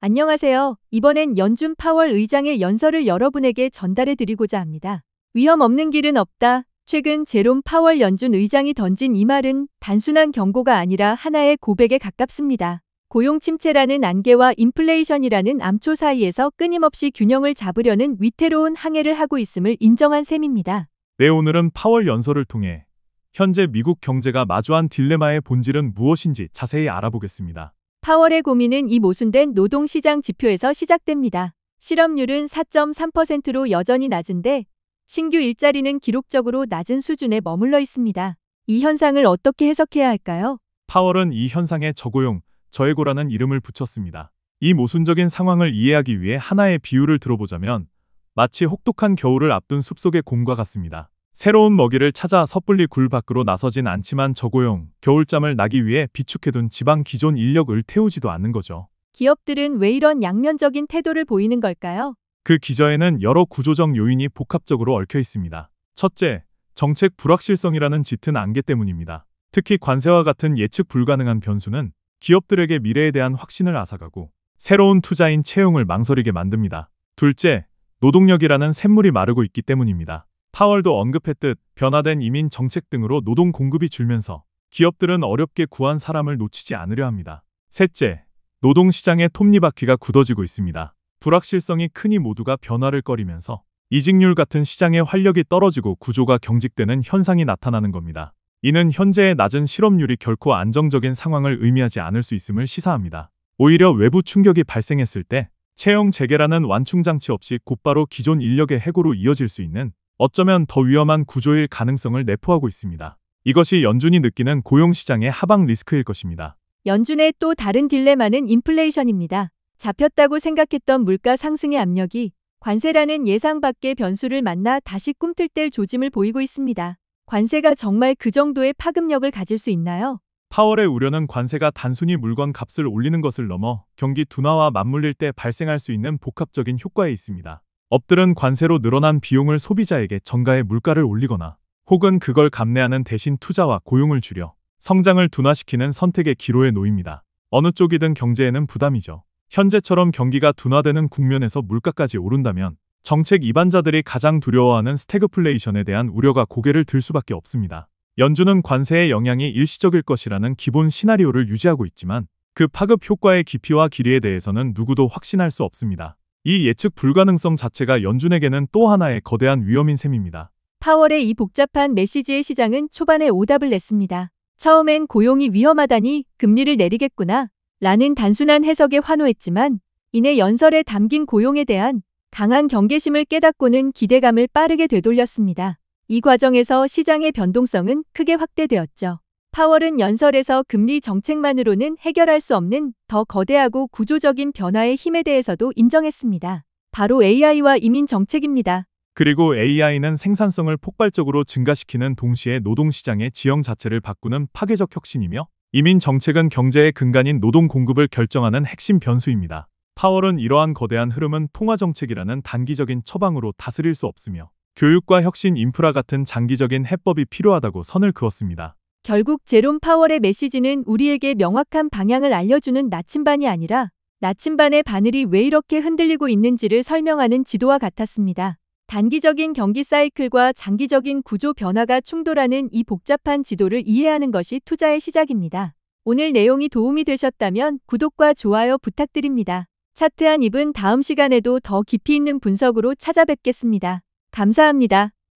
안녕하세요. 이번엔 연준 파월 의장의 연설을 여러분에게 전달해 드리고자 합니다. 위험 없는 길은 없다. 최근 제롬 파월 연준 의장이 던진 이 말은 단순한 경고가 아니라 하나의 고백에 가깝습니다. 고용 침체라는 안개와 인플레이션이라는 암초 사이에서 끊임없이 균형을 잡으려는 위태로운 항해를 하고 있음을 인정한 셈입니다. 네, 오늘은 파월 연설을 통해 현재 미국 경제가 마주한 딜레마의 본질은 무엇인지 자세히 알아보겠습니다. 파월의 고민은 이 모순된 노동시장 지표에서 시작됩니다. 실업률은 4.3%로 여전히 낮은데 신규 일자리는 기록적으로 낮은 수준에 머물러 있습니다. 이 현상을 어떻게 해석해야 할까요? 파월은 이 현상에 저고용, 저해고라는 이름을 붙였습니다. 이 모순적인 상황을 이해하기 위해 하나의 비유를 들어보자면 마치 혹독한 겨울을 앞둔 숲속의 곰과 같습니다. 새로운 먹이를 찾아 섣불리 굴 밖으로 나서진 않지만 저고용, 겨울잠을 나기 위해 비축해둔 지방 기존 인력을 태우지도 않는 거죠. 기업들은 왜 이런 양면적인 태도를 보이는 걸까요? 그 기저에는 여러 구조적 요인이 복합적으로 얽혀 있습니다. 첫째, 정책 불확실성이라는 짙은 안개 때문입니다. 특히 관세와 같은 예측 불가능한 변수는 기업들에게 미래에 대한 확신을 앗아가고 새로운 투자인 채용을 망설이게 만듭니다. 둘째, 노동력이라는 샘물이 마르고 있기 때문입니다. 파월도 언급했듯 변화된 이민 정책 등으로 노동 공급이 줄면서 기업들은 어렵게 구한 사람을 놓치지 않으려 합니다. 셋째, 노동시장의 톱니바퀴가 굳어지고 있습니다. 불확실성이 크니 모두가 변화를 꺼리면서 이직률 같은 시장의 활력이 떨어지고 구조가 경직되는 현상이 나타나는 겁니다. 이는 현재의 낮은 실업률이 결코 안정적인 상황을 의미하지 않을 수 있음을 시사합니다. 오히려 외부 충격이 발생했을 때 채용 재개라는 완충장치 없이 곧바로 기존 인력의 해고로 이어질 수 있는 어쩌면 더 위험한 구조일 가능성을 내포하고 있습니다. 이것이 연준이 느끼는 고용시장의 하방 리스크일 것입니다. 연준의 또 다른 딜레마는 인플레이션입니다. 잡혔다고 생각했던 물가 상승의 압력이 관세라는 예상 밖의 변수를 만나 다시 꿈틀댈 조짐을 보이고 있습니다. 관세가 정말 그 정도의 파급력을 가질 수 있나요? 파월의 우려는 관세가 단순히 물건 값을 올리는 것을 넘어 경기 둔화와 맞물릴 때 발생할 수 있는 복합적인 효과에 있습니다. 업들은 관세로 늘어난 비용을 소비자에게 정가의 물가를 올리거나 혹은 그걸 감내하는 대신 투자와 고용을 줄여 성장을 둔화시키는 선택의 기로에 놓입니다. 어느 쪽이든 경제에는 부담이죠. 현재처럼 경기가 둔화되는 국면에서 물가까지 오른다면 정책 이반자들이 가장 두려워하는 스태그플레이션에 대한 우려가 고개를 들 수밖에 없습니다. 연준은 관세의 영향이 일시적일 것이라는 기본 시나리오를 유지하고 있지만 그 파급 효과의 깊이와 길이에 대해서는 누구도 확신할 수 없습니다. 이 예측 불가능성 자체가 연준에게는 또 하나의 거대한 위험인 셈입니다. 파월의 이 복잡한 메시지의 시장은 초반에 오답을 냈습니다. 처음엔 고용이 위험하다니 금리를 내리겠구나 라는 단순한 해석에 환호했지만 이내 연설에 담긴 고용에 대한 강한 경계심을 깨닫고는 기대감을 빠르게 되돌렸습니다. 이 과정에서 시장의 변동성은 크게 확대되었죠. 파월은 연설에서 금리 정책만으로는 해결할 수 없는 더 거대하고 구조적인 변화의 힘에 대해서도 인정했습니다. 바로 AI와 이민 정책입니다. 그리고 AI는 생산성을 폭발적으로 증가시키는 동시에 노동시장의 지형 자체를 바꾸는 파괴적 혁신이며 이민 정책은 경제의 근간인 노동 공급을 결정하는 핵심 변수입니다. 파월은 이러한 거대한 흐름은 통화정책이라는 단기적인 처방으로 다스릴 수 없으며 교육과 혁신 인프라 같은 장기적인 해법이 필요하다고 선을 그었습니다. 결국 제롬 파월의 메시지는 우리에게 명확한 방향을 알려주는 나침반이 아니라 나침반의 바늘이 왜 이렇게 흔들리고 있는지를 설명하는 지도와 같았습니다. 단기적인 경기 사이클과 장기적인 구조 변화가 충돌하는 이 복잡한 지도를 이해하는 것이 투자의 시작입니다. 오늘 내용이 도움이 되셨다면 구독과 좋아요 부탁드립니다. 차트한 입은 다음 시간에도 더 깊이 있는 분석으로 찾아뵙겠습니다. 감사합니다.